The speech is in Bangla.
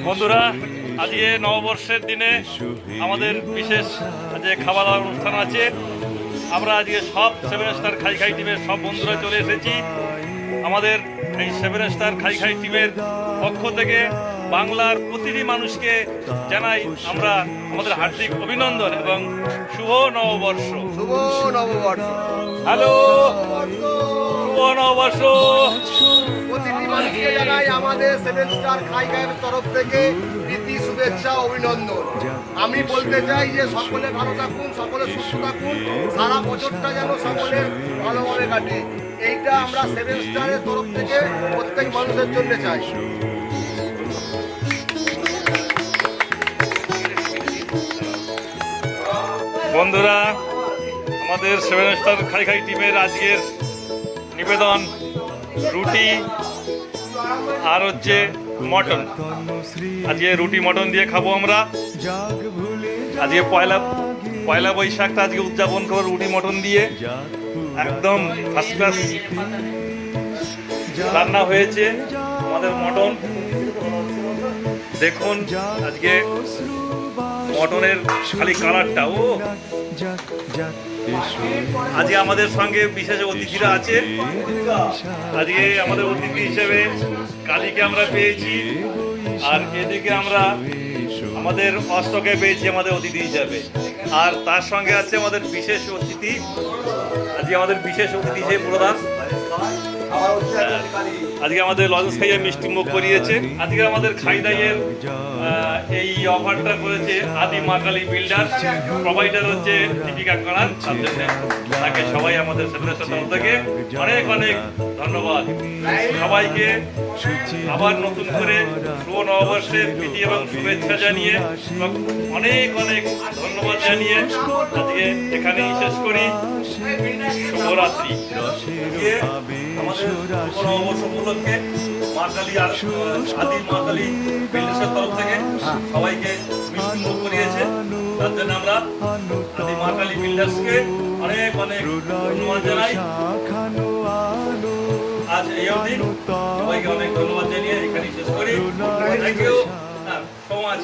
বন্ধুরা, আজকে নববর্ষের দিনে আমাদের বিশেষ যে খাওয়া দাওয়ার অনুষ্ঠান আছে। আমরা আজকে সব 7 স্টার খাই খাই টিমের সব বন্ধুরা চলে এসেছি। আমাদের এই 7 স্টার খাই খাই টিমের পক্ষ থেকে বাংলার প্রতিটি মানুষকে জানাই আমরা আমাদের হার্দিক অভিনন্দন এবং শুভ নববর্ষ। শুভ নববর্ষ। হ্যালো, শুভ নববর্ষ। প্রতিটি মানুষকে জানাই আমাদের 7 স্টার খাই খাইয়ের তরফ থেকে প্রীতি, শুভেচ্ছা, অভিনন্দন। আমি বলতে চাই যে সকলে ভালো থাকুন, সকলে সুস্থ থাকুন, সারা বছরটা যেন সকলে ভালোভাবে কাটে। এইটা আমরা 7 স্টারের তরফ থেকে প্রত্যেক মানুষের জন্য চাই। বন্ধুরা, আমাদের 7 স্টার খাই খাই টিমের আজকের নিবেদন রুটি আর হচ্ছে মটন। আজকে রুটি মটন দিয়ে খাবো আমরা। আজকে পয়লা বৈশাখটা আজকে উদযাপন করবো রুটি মটন দিয়ে। একদম ফার্স্ট ক্লাস রান্না হয়েছে আমাদের মটন। দেখুন আজকে মটনের খালি কালারটা, ও আজকে আমাদের সঙ্গে বিশেষ অতিথিরা আছে। আজকে আমাদের অতিথি হিসেবে কালীকে আমরা পেয়েছি, আর এদিকে আমরা আমাদের অষ্টকে পেয়েছি আমাদের অতিথি হিসাবে। আর তার সঙ্গে আছে আমাদের বিশেষ অতিথি, আজকে আমাদের বিশেষ অতিথি হিসেবে প্রধান। আজকে আমাদের লজেন্স খাইয়ে মিষ্টি মুখ করিয়েছে। আজকে আমাদের খাইদাইয়ের এই অফারটা করেছে আদি মা কালী বিল্ডার, প্রোভাইডার হচ্ছে দীপিকা করার। তার জন্য তাকে সবাই আমাদের সেপ্রেসের তরফ থেকে অনেক অনেক ধন্যবাদ। সবাইকে আবার নতুন করে শুভ নববর্ষের প্রীতি এবং শুভেচ্ছা জানিয়ে এবং অনেক অনেক ধন্যবাদ জানিয়ে আজকে এখানেই শেষ করি। শুভরাত্রি। আমাদের নববর্ষ উপলক্ষে মা কালী আর আদি মা কালী বিল্ডার্সের তরফ থেকে সবাইকে মিষ্টি মুখ করিয়েছে। তার জন্য আমরা আদি মা কালী বিল্ডার্সকে অনেক অনেক ধন্যবাদ জানাই। আজ এই অবধি সবাইকে অনেক ধন্যবাদ জানিয়ে এখানেই শেষ করি। Thank you so much.